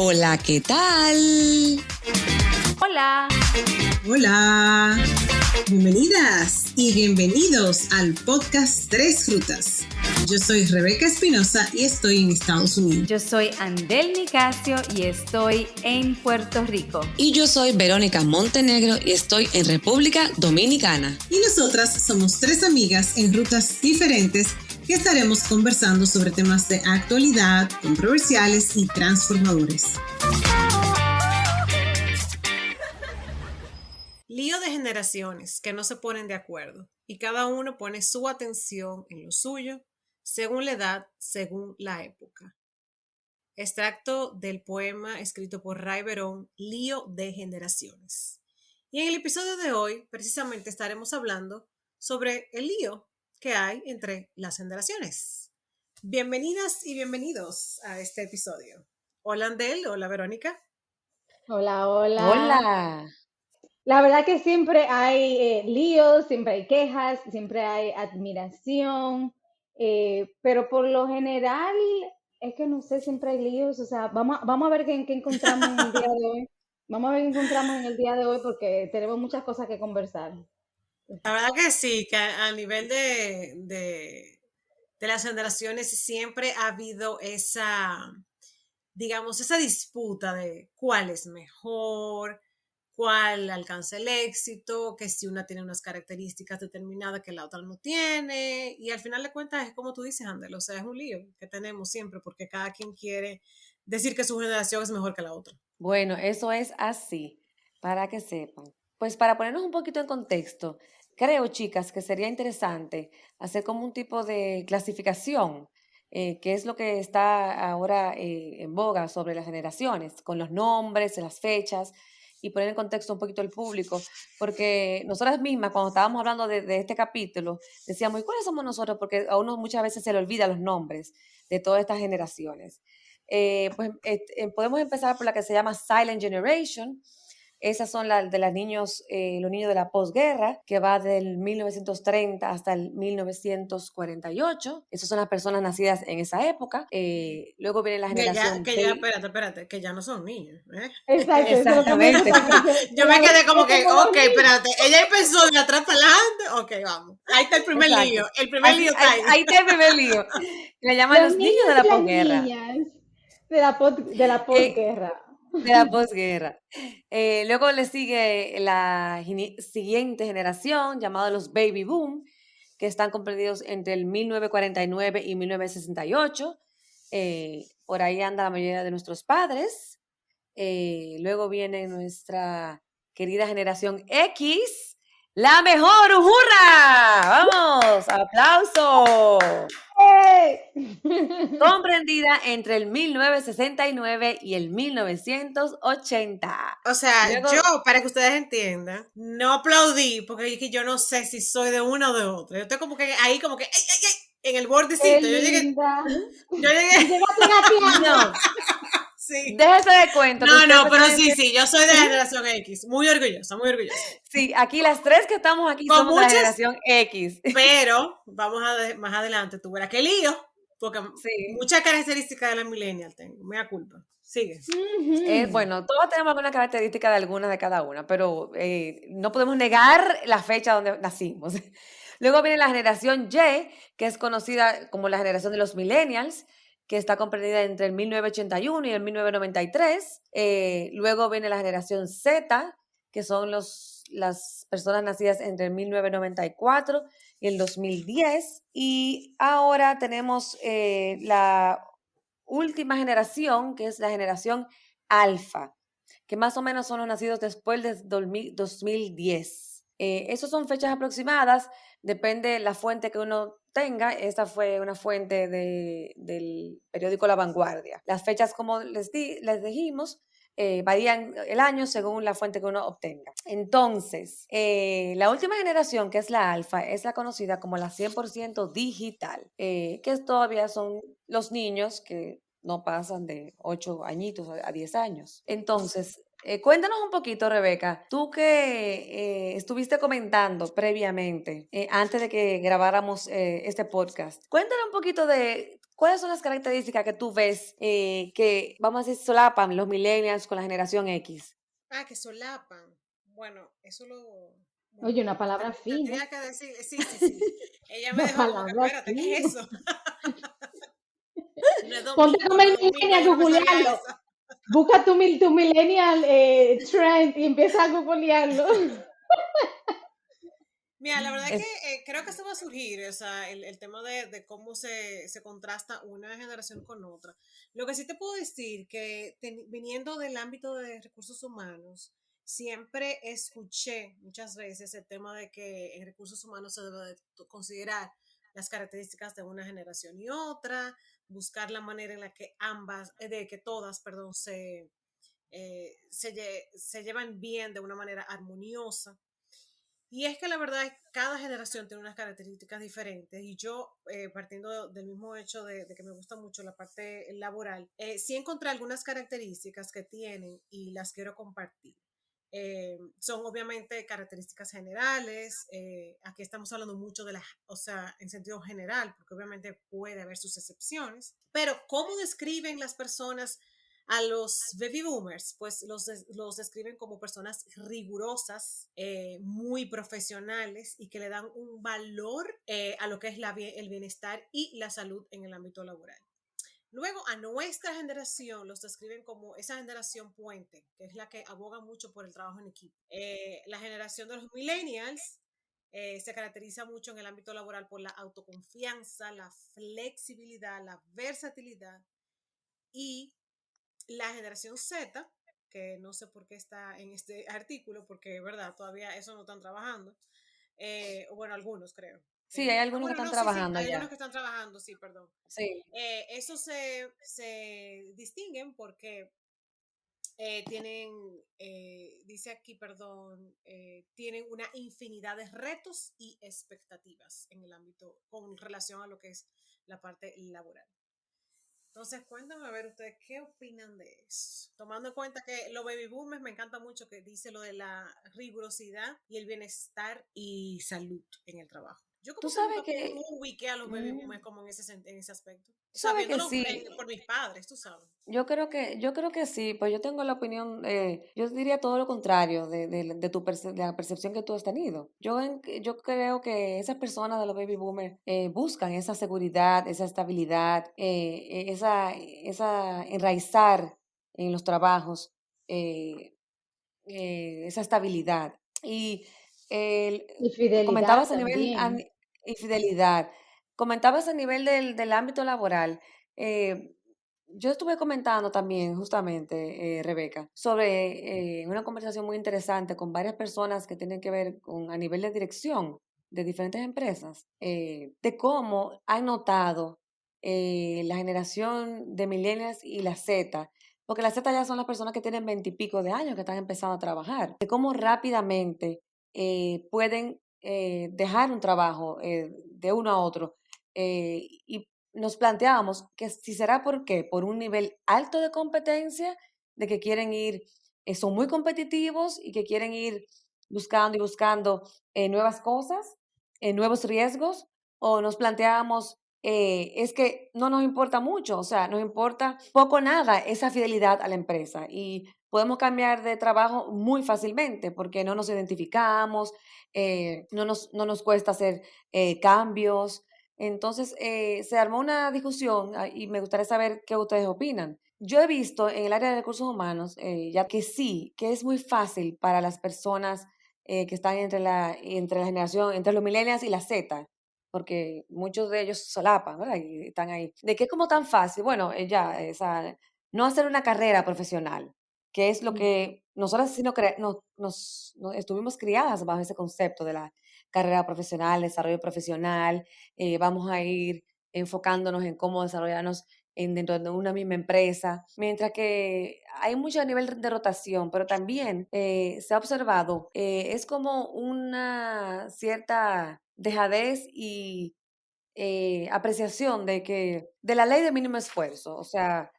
Hola, ¿qué tal? Hola. Hola. Bienvenidas y bienvenidos al podcast Tres Frutas. Yo soy Rebeca Espinosa y estoy en Estados Unidos. Yo soy Andel Nicasio y estoy en Puerto Rico. Y yo soy Verónica Montenegro y estoy en República Dominicana. Y nosotras somos tres amigas en rutas diferentes que estaremos conversando sobre temas de actualidad, controversiales y transformadores. Lío de generaciones que no se ponen de acuerdo y cada uno pone su atención en lo suyo según la edad, según la época. Extracto del poema escrito por Ray Verón, Lío de generaciones. Y en el episodio de hoy precisamente estaremos hablando sobre el lío que hay entre las generaciones. Bienvenidas y bienvenidos a este episodio. Hola Andel, hola Verónica. Hola, hola. Hola. La verdad que siempre hay líos, siempre hay quejas, siempre hay admiración, pero por lo general es que no sé, siempre hay líos. O sea, vamos a ver qué encontramos en el día de hoy. Vamos a ver qué encontramos en el día de hoy porque tenemos muchas cosas que conversar. La verdad que sí, que a nivel de las generaciones siempre ha habido esa, digamos, esa disputa de cuál es mejor, cuál alcanza el éxito, que si una tiene unas características determinadas que la otra no tiene, y al final de cuentas es como tú dices, Andel, o sea, es un lío que tenemos siempre porque cada quien quiere decir que su generación es mejor que la otra. Bueno, eso es así, para que sepan. Pues para ponernos un poquito en contexto, creo, chicas, que sería interesante hacer como un tipo de clasificación, que es lo que está ahora en boga sobre las generaciones, con los nombres, las fechas, y poner en contexto un poquito el público, porque nosotras mismas, cuando estábamos hablando de este capítulo, decíamos, ¿y cuáles somos nosotros? Porque a uno muchas veces se le olvida los nombres de todas estas generaciones. Podemos empezar por la que se llama Silent Generation. Esas son las de los niños de la posguerra, que va del 1930 hasta el 1948. Esas son las personas nacidas en esa época. Luego viene la generación Espérate, que ya no son niños, ¿eh? Exacto, eso es lo que me Exactamente. gusta, porque Yo me quedé como que, como ok, espérate, ella empezó de atrás para adelante, ok, vamos. Ahí está el primer Exacto. lío, el primer lío está ahí. Ahí está el primer lío. Le llaman los los niños niños de la y las posguerra. niñas de la Eh, posguerra. de la posguerra. Luego le sigue la siguiente generación, llamada los Baby Boom, que están comprendidos entre el 1949 y 1968. Por ahí anda la mayoría de nuestros padres. Luego viene nuestra querida generación X, la mejor, ¡hurra! ¡Vamos! ¡Aplauso! ¡Hey! Comprendida entre el 1969 y el 1980. O sea, Luego, yo, para que ustedes entiendan, no aplaudí, porque es que yo no sé si soy de una o de otra. Yo estoy como que ahí, como que, ay, ay, ay, en el ¡Qué bordecito. linda! Yo llegué, Llegaste gateando. no, sí. déjese de cuento. Que No, usted pero precisamente- sí, yo soy de la generación X. Muy orgullosa, muy orgullosa. Sí, aquí las tres que estamos aquí Con somos de la muchas, generación X. pero vamos más adelante, tú verás qué lío, porque Sí. muchas características de la millennial tengo, me da culpa. Sigue. Bueno, todos tenemos alguna característica de alguna de cada una, pero no podemos negar la fecha donde nacimos. Luego viene la generación Y, que es conocida como la generación de los millennials, que está comprendida entre el 1981 y el 1993. Luego viene la generación Z, que son las personas nacidas entre el 1994 y el 2010. Y ahora tenemos la última generación, que es la generación alfa, que más o menos son los nacidos después de 2010. Esas son fechas aproximadas, depende de la fuente que uno tenga. Esta fue una fuente del periódico La Vanguardia. Las fechas, como les dijimos, varían el año según la fuente que uno obtenga. Entonces, la última generación, que es la alfa, es la conocida como la 100% digital, que todavía son los niños que no pasan de 8 añitos a 10 años. Entonces, cuéntanos un poquito, Rebeca, tú que estuviste comentando previamente, antes de que grabáramos este podcast, cuéntanos un poquito de ¿Cuáles son las características que tú ves que, vamos a decir, solapan los millennials con la generación X? Que solapan. Bueno, eso lo... Oye, Bueno, una palabra fina, tendría que decir, sí, sí, sí. Ella me una dejó como que, palabra espérate, ¿qué es fina. eso? No es Ponte domingo, como no el es domingo, millennial yo a no me sabía googlearlo. eso. Busca tu millennial trend y empieza a googlearlo. Mira, la verdad es Es, que creo que eso va a surgir, o sea, el tema de cómo se contrasta una generación con otra. Lo que sí te puedo decir que viniendo del ámbito de recursos humanos, siempre escuché muchas veces el tema de que en recursos humanos se debe de considerar las características de una generación y otra, buscar la manera en la que ambas, de que todas, perdón, se llevan bien de una manera armoniosa. Y es que la verdad es que cada generación tiene unas características diferentes y yo, partiendo del mismo hecho de que me gusta mucho la parte laboral, sí encontré algunas características que tienen y las quiero compartir. Son obviamente características generales, aquí estamos hablando mucho de las, o sea, en sentido general, porque obviamente puede haber sus excepciones, pero ¿cómo describen las personas a los baby boomers? Pues los describen como personas rigurosas, muy profesionales y que le dan un valor a lo que es el bienestar y la salud en el ámbito laboral. Luego, a nuestra generación los describen como esa generación puente, que es la que aboga mucho por el trabajo en equipo. La generación de los millennials se caracteriza mucho en el ámbito laboral por la autoconfianza, la flexibilidad, la versatilidad, y la generación Z, que no sé por qué está en este artículo, porque, verdad, todavía eso no están trabajando. Bueno, algunos creo. sí, hay algunos que Bueno, están no, sí, sí, trabajando hay algunos ya. que están trabajando, sí, perdón. Sí. Esos se distinguen porque tienen, dice aquí, perdón, tienen una infinidad de retos y expectativas en el ámbito con relación a lo que es la parte laboral. Entonces, cuéntame a ver ustedes qué opinan de eso. Tomando en cuenta que los baby boomers me encanta mucho que dice lo de la rigurosidad y el bienestar y salud en el trabajo. Yo Tú como que sabes nunca que, ubiqué a los baby mm, boomers como en ese aspecto. O tú sea, sabes que viéndolo sí. por mis padres, tú sabes. Yo creo que sí, pues yo tengo la opinión, yo diría todo lo contrario de de la percepción que tú has tenido. Yo creo que esas personas de los baby boomers buscan esa seguridad, esa estabilidad, esa enraizar en los trabajos, eh, esa estabilidad. Y el- Y fidelidad comentabas a nivel, también. y fidelidad, comentabas a nivel del ámbito laboral. eh, yo estuve comentando también, justamente, Rebeca, sobre una conversación muy interesante con varias personas que tienen que ver con a nivel de dirección de diferentes empresas, de cómo han notado la generación de millennials y la Z, porque la Z ya son las personas que tienen 20 y pico de años que están empezando a trabajar, de cómo rápidamente pueden dejar un trabajo de uno a otro. Y nos planteábamos que si será por qué, por un nivel alto de competencia, de que quieren ir, son muy competitivos y que quieren ir buscando y buscando nuevas cosas, nuevos riesgos, o nos planteábamos, es que no nos importa mucho, o sea, nos importa poco o nada esa fidelidad a la empresa y podemos cambiar de trabajo muy fácilmente porque no nos identificamos, no nos cuesta hacer cambios. Entonces, se armó una discusión y me gustaría saber qué ustedes opinan. Yo he visto en el área de recursos humanos, ya que sí, que es muy fácil para las personas que están entre la generación, entre los millennials y la Z, porque muchos de ellos solapan, ¿verdad? Y están ahí. ¿De qué es como tan fácil? Bueno, no hacer una carrera profesional, que es lo Mm. que nosotras sí nos estuvimos criadas bajo ese concepto de la carrera profesional, desarrollo profesional. Vamos a ir enfocándonos en cómo desarrollarnos dentro de una misma empresa, mientras que hay mucho a nivel de rotación, pero también se ha observado, es como una cierta dejadez y apreciación de la ley de mínimo esfuerzo, o sea,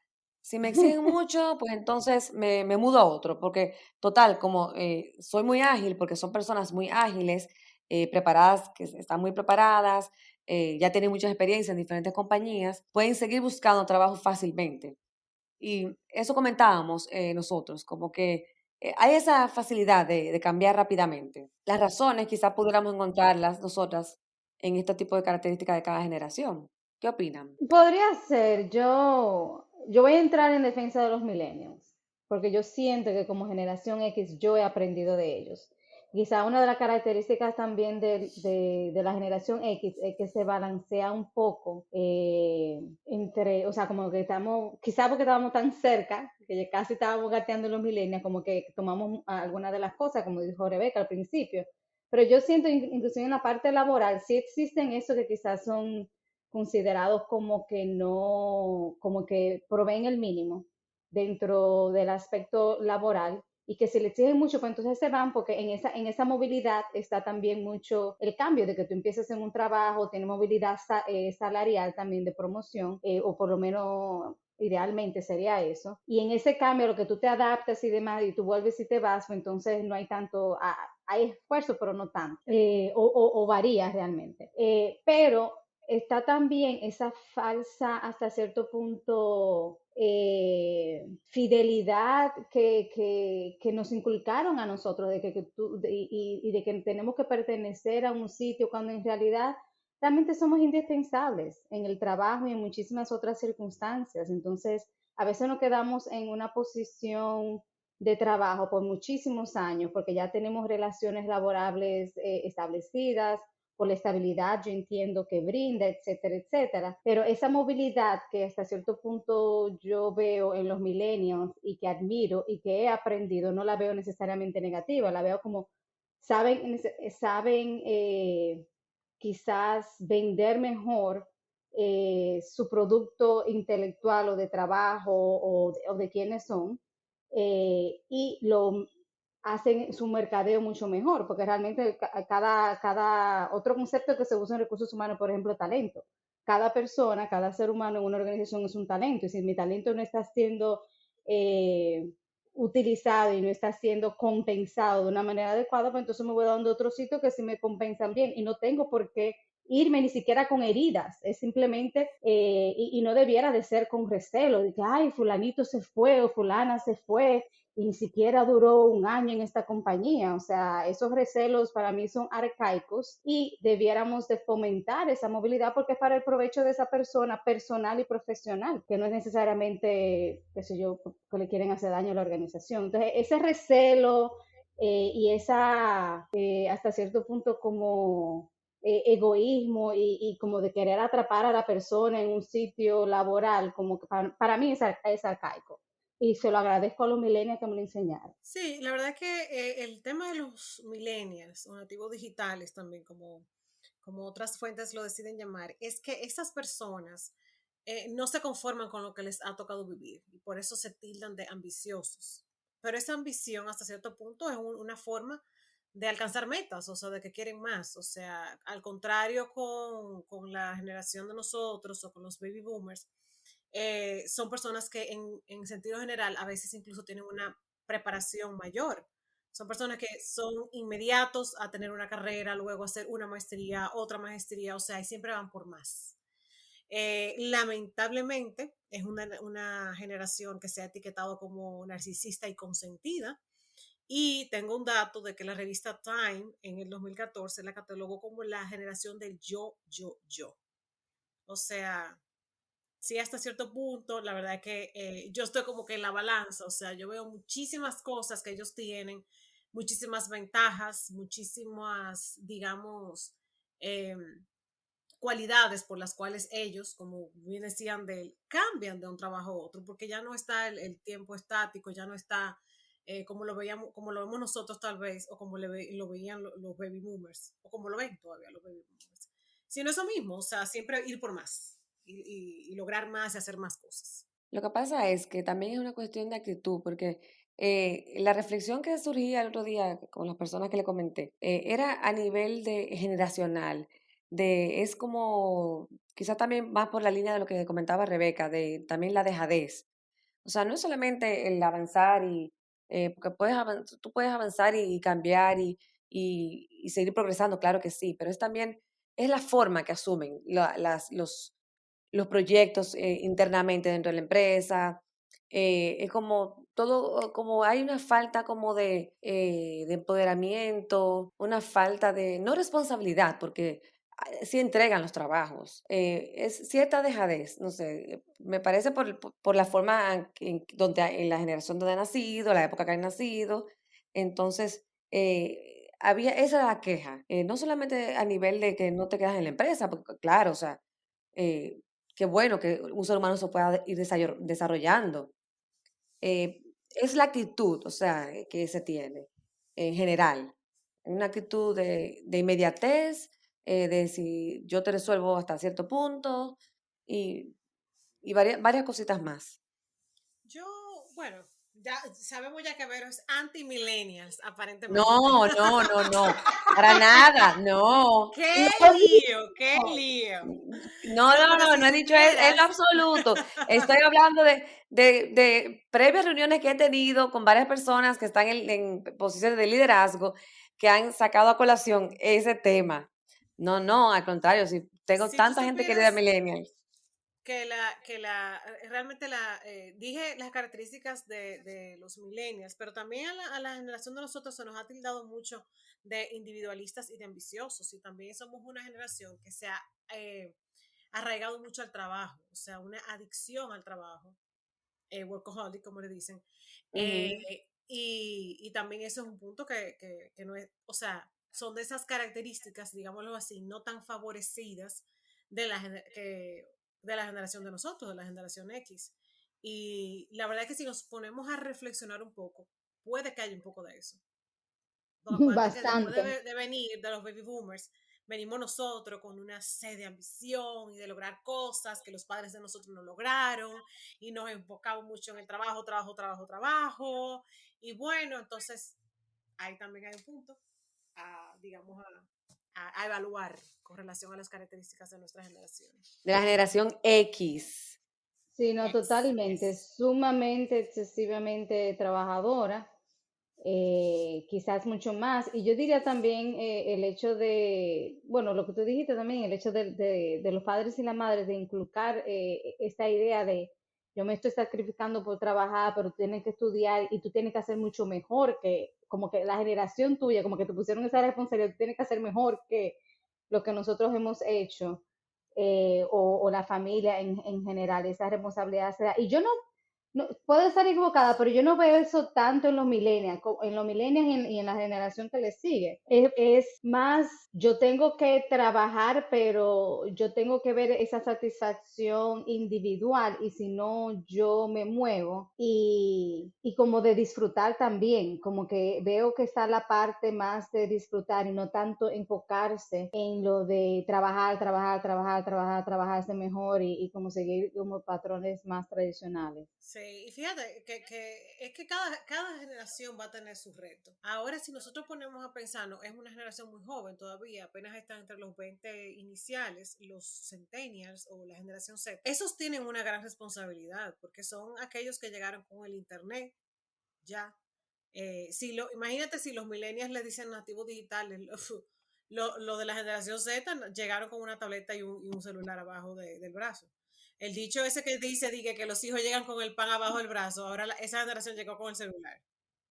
Si me exigen mucho, pues entonces me mudo a otro, porque total, como soy muy ágil, porque son personas muy ágiles, preparadas, que están muy preparadas, ya tienen mucha experiencia en diferentes compañías, pueden seguir buscando trabajo fácilmente. Y eso comentábamos nosotros, como que hay esa facilidad de cambiar rápidamente. Las razones quizás pudiéramos encontrarlas nosotras en este tipo de características de cada generación. ¿Qué opinan? Podría ser, yo voy a entrar en defensa de los millennials, porque yo siento que como generación X yo he aprendido de ellos. Quizá una de las características también de la generación X es que se balancea un poco entre, o sea, como que estamos, quizá porque estábamos tan cerca, que ya casi estábamos gateando los millennials, como que tomamos algunas de las cosas, como dijo Rebeca al principio. Pero yo siento, inclusive en la parte laboral, sí existen eso que quizás son considerados como que no, como que proveen el mínimo dentro del aspecto laboral y que si le exigen mucho, pues entonces se van porque en esa movilidad está también mucho el cambio de que tú empieces en un trabajo, tienes movilidad salarial también de promoción, o por lo menos idealmente sería eso. Y en ese cambio, lo que tú te adaptas y demás, y tú vuelves y te vas, pues entonces no hay tanto, hay esfuerzo, pero no tanto, o varía realmente. Pero está también esa falsa, hasta cierto punto, fidelidad que nos inculcaron a nosotros, de que y de que tenemos que pertenecer a un sitio, cuando en realidad realmente somos indispensables en el trabajo y en muchísimas otras circunstancias. Entonces, a veces nos quedamos en una posición de trabajo por muchísimos años, porque ya tenemos relaciones laborables establecidas, por la estabilidad, yo entiendo que brinda, etcétera, etcétera. Pero esa movilidad que hasta cierto punto yo veo en los millennials y que admiro y que he aprendido, no la veo necesariamente negativa, la veo como saben quizás vender mejor su producto intelectual o de trabajo o de quiénes son, y lo hacen su mercadeo mucho mejor, porque realmente cada otro concepto que se usa en recursos humanos, por ejemplo, talento. Cada persona, cada ser humano en una organización es un talento, y si mi talento no está siendo eh, utilizado y no está siendo compensado de una manera adecuada, pues entonces me voy dando otro sitio que sí me compensan bien y no tengo por qué irme ni siquiera con heridas, es simplemente, y no debiera de ser con recelo, de que, ay, fulanito se fue o fulana se fue, y ni siquiera duró un año en esta compañía. O sea, esos recelos para mí son arcaicos y debiéramos de fomentar esa movilidad porque es para el provecho de esa persona personal y profesional, que no es necesariamente, qué sé yo, que le quieren hacer daño a la organización. Entonces, ese recelo y esa, hasta cierto punto, como egoísmo y como de querer atrapar a la persona en un sitio laboral, como que para mí es arcaico. Y se lo agradezco a los millennials que me lo enseñaron. Sí, la verdad es que el tema de los millennials o nativos digitales también, como otras fuentes lo deciden llamar, es que esas personas no se conforman con lo que les ha tocado vivir y por eso se tildan de ambiciosos. Pero esa ambición hasta cierto punto es una forma de alcanzar metas, o sea, de que quieren más. O sea, al contrario con la generación de nosotros o con los baby boomers, son personas que en sentido general a veces incluso tienen una preparación mayor. Son personas que son inmediatos a tener una carrera, luego hacer una maestría, otra maestría, o sea, y siempre van por más. Lamentablemente, es una generación que se ha etiquetado como narcisista y consentida. Y tengo un dato de que la revista Time en el 2014 la catalogó como la generación del yo, yo, yo. O sea, sí, hasta cierto punto, la verdad es que yo estoy como que en la balanza, o sea, yo veo muchísimas cosas que ellos tienen, muchísimas ventajas, muchísimas, digamos, eh, cualidades por las cuales ellos, como bien decían de él, cambian de un trabajo a otro, porque ya no está el tiempo estático, ya no está como lo veíamos, como lo vemos nosotros tal vez, o como lo veían los baby boomers, o como lo ven todavía los baby boomers. Sino eso mismo, o sea, siempre ir por más y lograr más y hacer más cosas. Lo que pasa es que también es una cuestión de actitud, porque la reflexión que surgía el otro día con las personas que le comenté era a nivel de generacional, es como, quizás también más por la línea de lo que comentaba Rebeca, de también la dejadez. O sea, no es solamente el avanzar porque tú puedes avanzar y cambiar y seguir progresando, claro que sí, pero es la forma que asumen los proyectos internamente dentro de la empresa. Es como todo, como hay una falta como de empoderamiento, una falta de, no responsabilidad, porque sí entregan los trabajos. Es cierta dejadez, no sé, me parece por la forma en la generación donde ha nacido, la época que ha nacido. Entonces, esa era la queja, no solamente a nivel de que no te quedas en la empresa, porque claro, o sea, eh, qué bueno que un ser humano se pueda ir desarrollando. Eh, es la actitud, o sea, que se tiene en general. Una actitud de inmediatez, de si yo te resuelvo hasta cierto punto y, y varias cositas más. Yo, bueno, ya sabemos ya que Vero es anti-millennials, aparentemente. No, no, no, no, para nada, no. ¡Qué No, lío! ¡Qué lío! no, No, no, pero no, si no he dicho en lo supieras, absoluto. Estoy hablando de previas reuniones que he tenido con varias personas que están en posiciones de liderazgo que han sacado a colación ese tema. No, no, al contrario, si tengo si tú tanta gente querida supieras millennials. realmente dije las características de los millennials, pero también a la generación de nosotros se nos ha tildado mucho de individualistas y de ambiciosos, y también somos una generación que se ha arraigado mucho al trabajo, o sea, una adicción al trabajo, workaholic, como le dicen, eh, Ujú. y también eso es un punto que no es, o sea, son de esas características, digámoslo así, no tan favorecidas de de la generación de nosotros, de la generación X. Y la verdad es que si nos ponemos a reflexionar un poco, puede que haya un poco de eso. Porque acuérdate que después Bastante. de venir de los baby boomers, venimos nosotros con una sed de ambición y de lograr cosas que los padres de nosotros no lograron, y nos enfocamos mucho en el trabajo, trabajo, trabajo, trabajo. Y bueno, entonces ahí también hay un punto digamos, a evaluar con relación a las características de nuestra generación. De la generación X. Sí, no, totalmente, Yes. sumamente, excesivamente trabajadora, quizás mucho más. Y yo diría también el hecho de, bueno, lo que tú dijiste también, el hecho de los padres y las madres de inculcar esta idea de yo me estoy sacrificando por trabajar, pero tú tienes que estudiar y tú tienes que hacer mucho mejor que, como que la generación tuya, como que te pusieron esa responsabilidad, tú tienes que hacer mejor que lo que nosotros hemos hecho, o la familia en general, esa responsabilidad se da. Y yo no, puedo estar equivocada, pero yo no veo eso tanto en los millennials, y en la generación que les sigue. Es más, yo tengo que trabajar, pero yo tengo que ver esa satisfacción individual y si no, yo me muevo y como de disfrutar también, como que veo que está la parte más de disfrutar y no tanto enfocarse en lo de trabajar, trabajar, trabajar, trabajar, trabajarse mejor y como seguir como patrones más tradicionales. Sí, y fíjate es que cada generación va a tener sus retos. Ahora, si nosotros ponemos a pensar, no, es una generación muy joven todavía, apenas están entre los 20 iniciales, los centennials o la generación Z. Esos tienen una gran responsabilidad porque son aquellos que llegaron con el internet ya. Imagínate si los millennials le dicen nativos digitales, lo de la generación Z llegaron con una tableta y un celular abajo del brazo. El dicho ese que dice que los hijos llegan con el pan abajo del brazo, ahora esa generación llegó con el celular.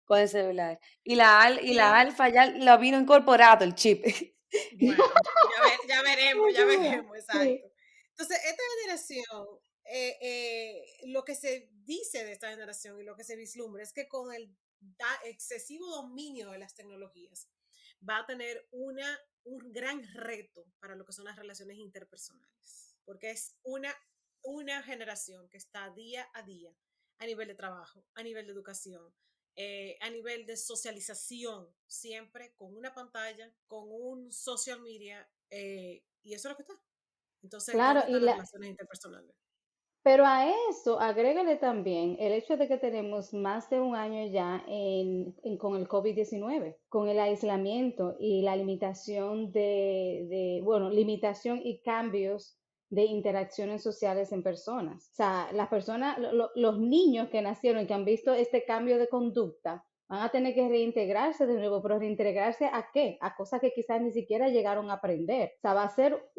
Con el celular. Y la Y alfa ya lo vino incorporado el chip. bueno, ya veremos, ya veremos, Sí. exacto. Entonces, esta generación, lo que se dice de esta generación y lo que se vislumbra es que con el excesivo dominio de las tecnologías va a tener un gran reto para lo que son las relaciones interpersonales, porque es una generación que está día a día a nivel de trabajo, a nivel de educación, a nivel de socialización, siempre con una pantalla, con un social media, y eso es lo que está. Entonces, Claro, ¿dónde están las relaciones interpersonales? pero a eso agrégale también el hecho de que tenemos más de un año ya con el COVID-19, con el aislamiento y la limitación bueno, limitación y cambios de interacciones sociales en personas. O sea, las personas, los niños que nacieron y que han visto este cambio de conducta van a tener que reintegrarse de nuevo, pero reintegrarse ¿a qué? A cosas que quizás ni siquiera llegaron a aprender. O sea, va a ser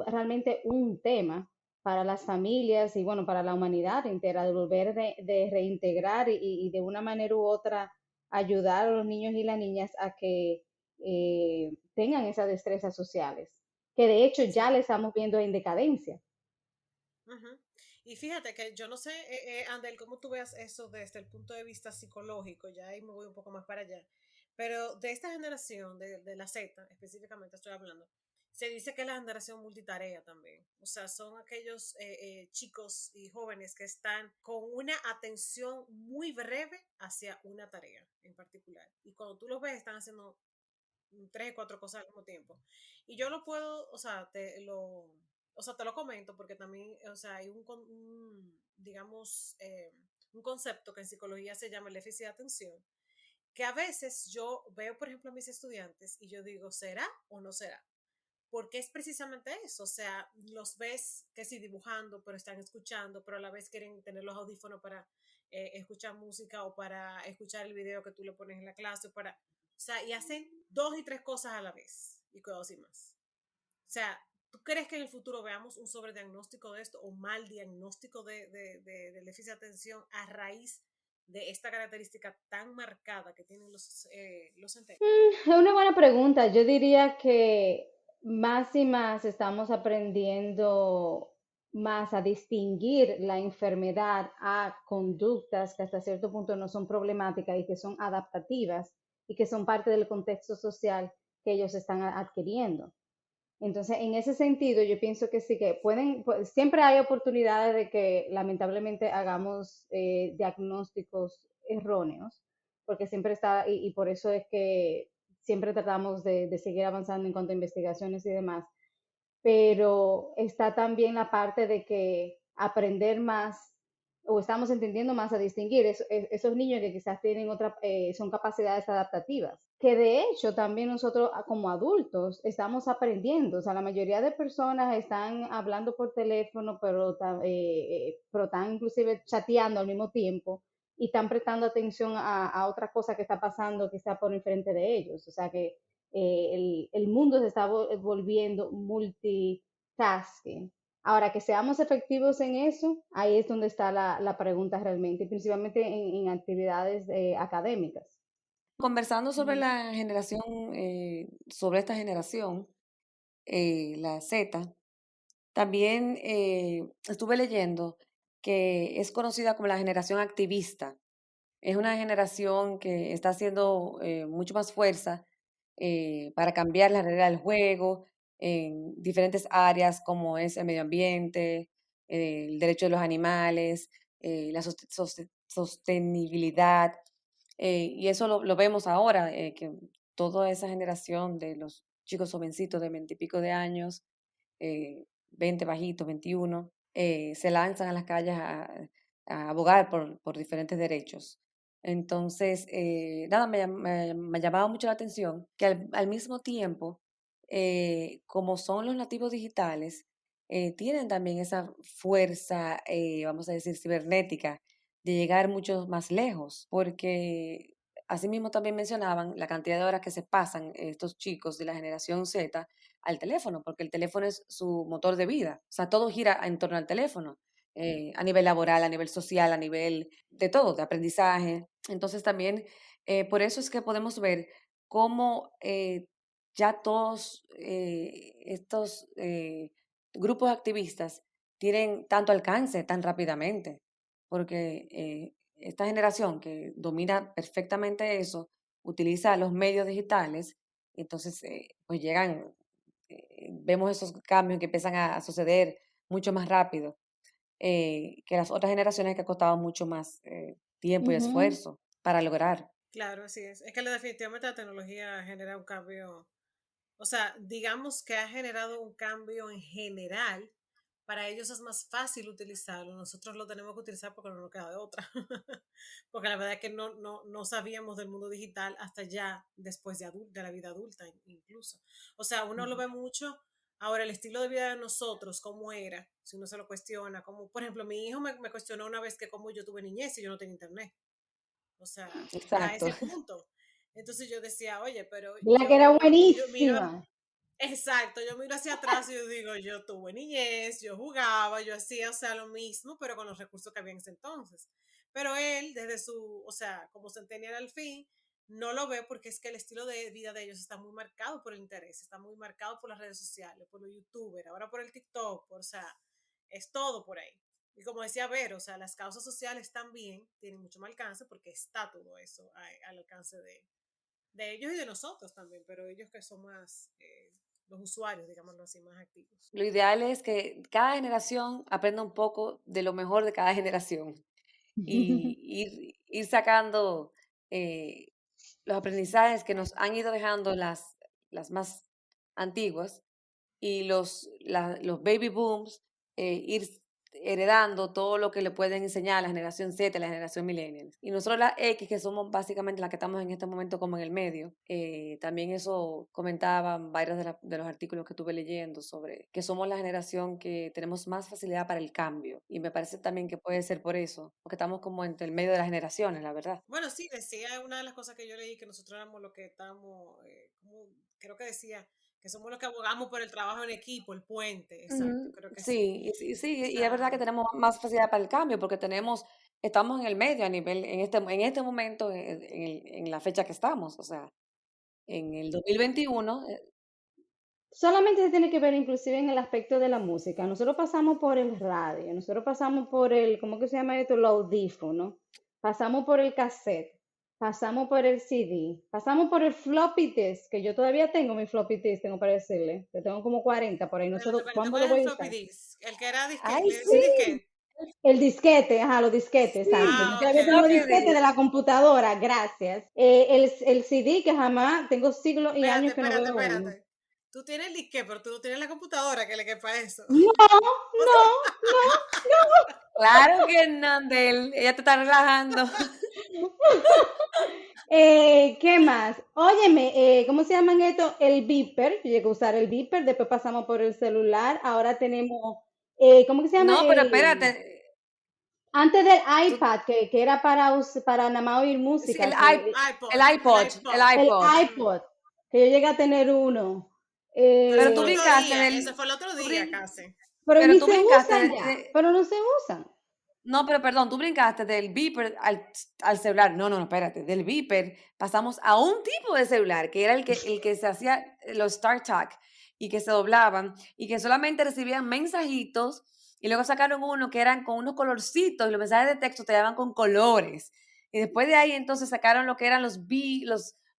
realmente un tema para las familias y bueno, para la humanidad entera, de volver de reintegrar y de una manera u otra ayudar a los niños y las niñas a que tengan esas destrezas sociales, que de hecho ya Sí. le estamos viendo en decadencia. Ujú. Y fíjate que yo no sé, Andel, cómo tú veas eso desde el punto de vista psicológico, ya ahí me voy un poco más para allá, pero de esta generación, de la Z específicamente estoy hablando, se dice que es la generación multitarea también, o sea, son aquellos chicos y jóvenes que están con una atención muy breve hacia una tarea en particular, y cuando tú los ves están haciendo 3 o 4 cosas al mismo tiempo. Y yo lo puedo, o sea, te lo comento porque también, o sea, hay digamos, un concepto que en psicología se llama el déficit de atención, que a veces yo veo, por ejemplo, a mis estudiantes y yo digo, ¿será o no será? Porque es precisamente eso, o sea, los ves que sí dibujando, pero están escuchando, pero a la vez quieren tener los audífonos para escuchar música o para escuchar el video que tú le pones en la clase, o sea, y hacen 2 y 3 cosas a la vez y cosas y más. O sea, ¿tú crees que en el futuro veamos un sobrediagnóstico de esto o mal diagnóstico del déficit de atención a raíz de esta característica tan marcada que tienen los centennials? Es una buena pregunta. Yo diría que más y más estamos aprendiendo más a distinguir la enfermedad a conductas que hasta cierto punto no son problemáticas y que son adaptativas y que son parte del contexto social que ellos están adquiriendo. Entonces, en ese sentido, yo pienso que sí, que pues, siempre hay oportunidades de que lamentablemente hagamos diagnósticos erróneos, porque siempre está, y por eso es que siempre tratamos de seguir avanzando en cuanto a investigaciones y demás, pero está también la parte de que aprender más o estamos entendiendo más a distinguir esos niños que quizás tienen son capacidades adaptativas, que de hecho también nosotros como adultos estamos aprendiendo, o sea, la mayoría de personas están hablando por teléfono, pero están inclusive chateando al mismo tiempo y están prestando atención a otra cosa que está pasando que está por enfrente de ellos, o sea que el mundo se está volviendo multitasking. Ahora, que seamos efectivos en eso, ahí es donde está la pregunta realmente, y principalmente en actividades académicas. Conversando sobre Ujú. la generación, sobre esta generación, la Z, también estuve leyendo que es conocida como la generación activista. Es una generación que está haciendo mucho más fuerza para cambiar la regla del juego en diferentes áreas como es el medio ambiente, el derecho de los animales, la sostenibilidad. Y eso lo vemos ahora, que toda esa generación de los chicos jovencitos de 20 y pico de años, 20 bajitos, 21, se lanzan a las calles a abogar por diferentes derechos. Entonces, nada, me llamaba mucho la atención que al mismo tiempo, como son los nativos digitales, tienen también esa fuerza, vamos a decir, cibernética de llegar mucho más lejos, porque asimismo también mencionaban la cantidad de horas que se pasan estos chicos de la generación Z al teléfono, porque el teléfono es su motor de vida, o sea, todo gira en torno al teléfono, a nivel laboral, a nivel social, a nivel de todo, de aprendizaje. Entonces también, por eso es que podemos ver cómo ya todos estos grupos activistas tienen tanto alcance tan rápidamente, porque esta generación que domina perfectamente eso, utiliza los medios digitales, entonces pues llegan, vemos esos cambios que empiezan a suceder mucho más rápido que las otras generaciones que ha costado mucho más tiempo y Ujú. esfuerzo para lograr. Claro, así es. Es que definitivamente la tecnología genera un cambio, o sea, digamos que ha generado un cambio en general. Para ellos es más fácil utilizarlo. Nosotros lo tenemos que utilizar porque no nos queda de otra. Porque la verdad es que no sabíamos del mundo digital hasta ya después de la vida adulta incluso. O sea, uno lo ve mucho Ahora, el estilo de vida de nosotros, ¿cómo era? Si uno se lo cuestiona, como por ejemplo, mi hijo me cuestionó una vez que cómo yo tuve niñez y yo no tenía internet. O sea, a Exacto. ese punto. Entonces yo decía, oye, pero La que era yo miro, buenísima. exacto, yo miro hacia atrás y yo digo, yo tuve niñez, yo jugaba, yo hacía, o sea, lo mismo, pero con los recursos que había en ese entonces. Pero él, desde su, o sea, como centennial al fin, no lo ve porque es que el estilo de vida de ellos está muy marcado por el interés, está muy marcado por las redes sociales, por los youtubers, ahora por el TikTok, o sea, es todo por ahí. Y como decía Ver, o sea, las causas sociales también tienen mucho más alcance porque está todo eso al alcance de ellos y de nosotros también, pero ellos que son más los usuarios, digámoslo así, más activos. Lo ideal es que cada generación aprenda un poco de lo mejor de cada generación y ir sacando eh, los aprendizajes que nos han ido dejando las más antiguas y los baby booms, ir heredando todo lo que le pueden enseñar a la generación Z, a la generación millennial. Y nosotros la X, que somos básicamente las que estamos en este momento como en el medio, también eso comentaban varios de los artículos que estuve leyendo sobre que somos la generación que tenemos más facilidad para el cambio. Y me parece también que puede ser por eso, porque estamos como entre el medio de las generaciones, la verdad. Bueno, sí, decía una de las cosas que yo leí que nosotros éramos los que estamos, creo que decía que somos los que abogamos por el trabajo en equipo, el puente, exacto, creo que sí. Sí, sí, O y es verdad que sea, tenemos más facilidad para el cambio porque estamos en el medio a nivel, en este momento, en la fecha que estamos, o sea, en el 2021. Solamente se tiene que ver inclusive en el aspecto de la música. Nosotros pasamos por el radio, nosotros pasamos por el, ¿cómo que se llama esto? Los audífonos, pasamos por el cassette, pasamos por el CD, pasamos por el floppy disk, que yo todavía tengo mi floppy disk, tengo para decirle, que tengo como 40 por ahí, nosotros, espérate, ¿cuándo ¿cuál lo es el voy a floppy usar? disk? El que era disque, Ay, le decía sí, disque. El disquete, ajá, los disquetes, exacto. Yo Ah, ok, todavía tengo ok. floppy disquete de disk. la computadora, gracias. El CD que jamás, tengo siglos y Espérate, años que no espérate, veo uno. espérate. Tú tienes el disque, pero tú no tienes la computadora que le quepa eso. No, O no, sea, no. Claro que no, ella te está relajando. ¿Qué más? Óyeme, ¿cómo se llaman esto? El beeper. Yo llegué a usar el beeper, después pasamos por el celular. Ahora tenemos, ¿cómo que se llama? No, pero espérate, Antes del tú, iPad, que era para nada más oír sí, música, que el iPod, el iPod, el iPod. el iPod. iPod, que yo llegué a tener uno. Pero ese Pero fue tú el Eh, otro brincaste día, ese del, fue el otro tú día brin- casi. pero pero ni tú se brincaste usan ya, pero no se usan. no, pero perdón, tú brincaste del beeper al celular. No, no, no, espérate. Del beeper pasamos a un tipo de celular, que era el que se hacía los StarTAC y que se doblaban y que solamente recibían mensajitos y luego sacaron uno que eran con unos colorcitos y los mensajes de texto te daban con colores. Y después de ahí entonces sacaron lo que eran los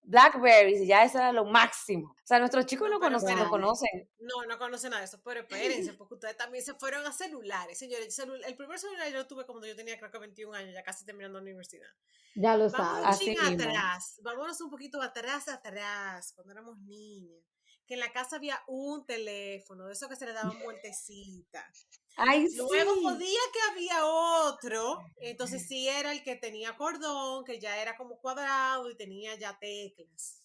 Blackberries y ya eso era lo máximo. O sea, nuestros chicos No, no pero conocen, no espérate. conocen. No conocen nada de eso, pero espérense, porque ustedes también se fueron a celulares, señores. El primer celular yo lo tuve cuando yo tenía creo que 21 años, ya casi terminando la universidad. Ya lo Vámonos un saben. Así ching mismo. atrás, vámonos un poquito atrás, cuando éramos niños, que en la casa había un teléfono, de esos que se le daban vueltecita. Ay, Luego sí. podía que había otro, entonces sí era el que tenía cordón, que ya era como cuadrado y tenía ya teclas.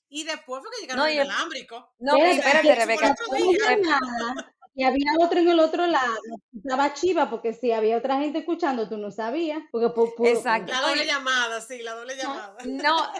Y después fue que llegaron No, los y, inalámbricos. no, y O Espérate, sea, espérate, eso fue el Rebeca. otro hacíamos día. llamada y había otro en el otro lado. Estaba chiva porque si había otra gente escuchando, tú no sabías. Porque por puro. Exacto. La No, doble llamada, sí, la doble Ajá. llamada. no,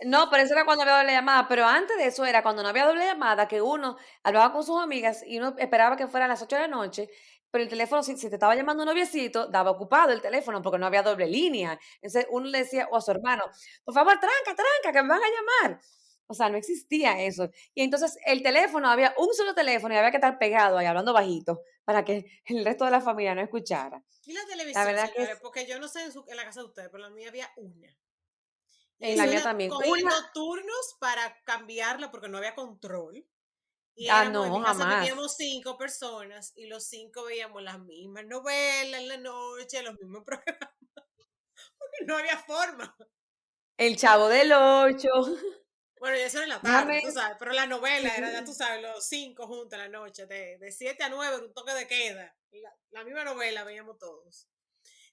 no, pero eso era cuando había doble llamada. Pero antes de eso era cuando no había doble llamada, que uno hablaba con sus amigas y uno esperaba que fueran las 8 de la noche, pero el teléfono, si te estaba llamando un noviecito, daba ocupado el teléfono porque no había doble línea. Entonces uno le decía, o a su hermano, por favor, tranca, que me van a llamar. O sea, no existía eso. Y entonces el teléfono, había un solo teléfono y había que estar pegado ahí hablando bajito para que el resto de la familia no escuchara. Y la La televisión, verdad que señores, es porque yo no sé en la casa de ustedes, pero en la mía había una. Y en la eso mía era también. cogiendo turnos para cambiarla porque no había control. Y en No, mi casa jamás. vivíamos 5 personas y los 5 veíamos las mismas novelas en la noche, los mismos programas. No había forma. El Chavo del Ocho. Bueno, y eso era en la tarde, Déjame. tú sabes, pero la novela era, ya tú sabes, los 5 juntos en la noche, de 7 a 9, era un toque de queda. La misma novela veíamos todos.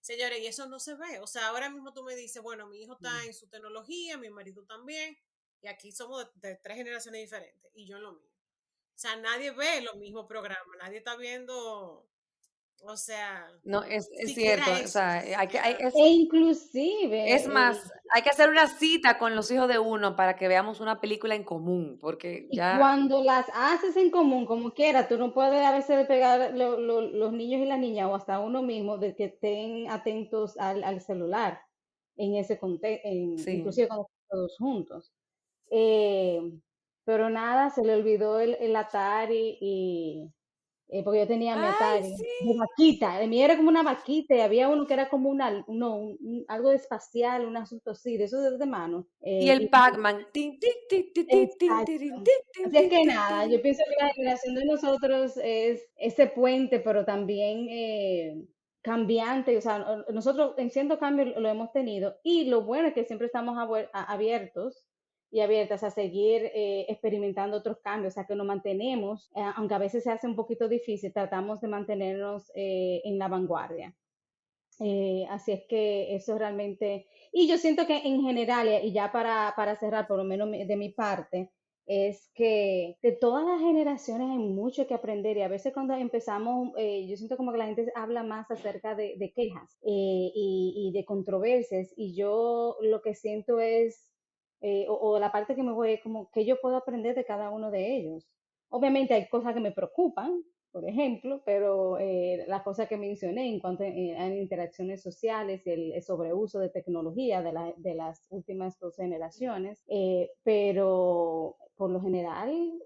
Señores, y eso no se ve. O sea, ahora mismo tú me dices, bueno, mi hijo está en su tecnología, mi marido también, y aquí somos de 3 generaciones diferentes, y yo en lo mío. sea, nadie ve los mismos programas, nadie está viendo, o sea, No, es siquiera cierto. O eso, sea, siquiera. E inclusive, es más, hay que hacer una cita con los hijos de uno para que veamos una película en común, porque y ya, cuando las haces en común, como quiera, tú no puedes a veces pegar los niños y las niñas o hasta uno mismo de que estén atentos al celular en ese contexto, sí. inclusive cuando están todos juntos. Eh, pero nada, se le olvidó el Atari porque yo tenía mi Ay, Atari sí. de vaquita, de mí era como una vaquita y había uno que era como algo de espacial, un asunto así, de esos de mano. Y el Pac-Man. Tin, tin, tin, tin, tin, tin, Exacto. tirin, tin, tin, Así es tin, que tin, nada, yo tirin. pienso que la generación de nosotros es ese puente, pero también cambiante. O sea, nosotros en cierto cambio lo hemos tenido y lo bueno es que siempre estamos abiertos y abiertas a seguir experimentando otros cambios, o sea, que nos mantenemos, aunque a veces se hace un poquito difícil, tratamos de mantenernos en la vanguardia. Así es que eso realmente, y yo siento que en general, y ya para cerrar, por lo menos de mi parte, es que de todas las generaciones hay mucho que aprender y a veces cuando empezamos, yo siento como que la gente habla más acerca de quejas y de controversias y yo lo que siento es, o la parte que me voy es como que yo puedo aprender de cada uno de ellos. Obviamente hay cosas que me preocupan, por ejemplo, pero las cosas que mencioné en cuanto a interacciones sociales y el sobreuso de tecnología de las últimas dos generaciones, pero por lo general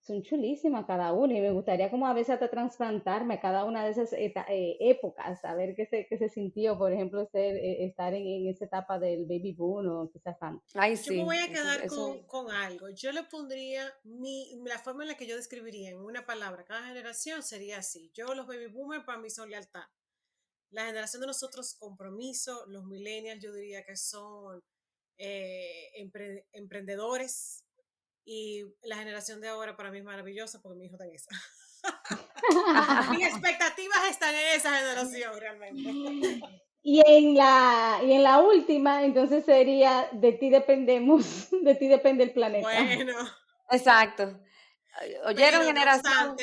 son chulísimas cada una y me gustaría como a veces hasta trasplantarme a cada una de esas épocas, a ver qué se sintió, por ejemplo, estar en esa etapa del baby boom o quizás antes. Ay, Yo me voy sí. a quedar Eso. con algo. Yo le pondría la forma en la que yo describiría en una palabra cada generación sería así. Yo, los baby boomers, para mí son lealtad. La generación de nosotros, compromiso. Los millennials, yo diría que son emprendedores. Y la generación de ahora para mí es maravillosa porque mi hijo está en esa. Mis expectativas están en esa generación realmente. Y en la última, entonces sería de ti dependemos, de ti depende el planeta. Bueno, Exacto. ¿Oyeron, pero no generación?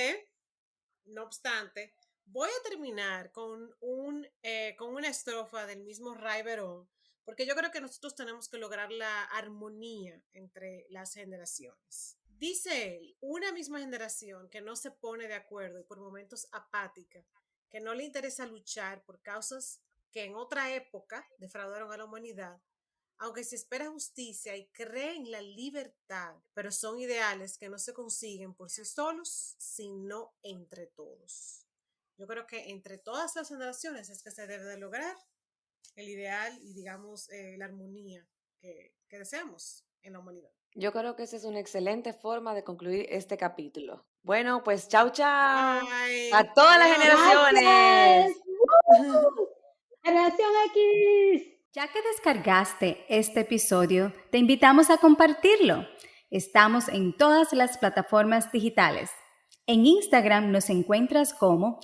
obstante, voy a terminar con una estrofa del mismo Ray Verón, porque yo creo que nosotros tenemos que lograr la armonía entre las generaciones. Dice él, una misma generación que no se pone de acuerdo y por momentos apática, que no le interesa luchar por causas que en otra época defraudaron a la humanidad, aunque se espera justicia y cree en la libertad, pero son ideales que no se consiguen por sí solos, sino entre todos. Yo creo que entre todas las generaciones es que se debe de lograr el ideal y, digamos, la armonía que deseamos en la humanidad. Yo creo que esa es una excelente forma de concluir este capítulo. Bueno, pues chao, chao. Bye. A todas las Adiós. generaciones. Gracias. ¡Woo! Generación X. Ya que descargaste este episodio, te invitamos a compartirlo. Estamos en todas las plataformas digitales. En Instagram nos encuentras como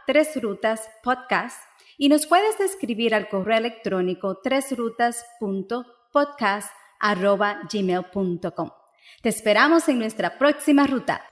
@tresrutaspodcast y nos puedes escribir al correo electrónico tresrutas.podcast@gmail.com. Te esperamos en nuestra próxima ruta.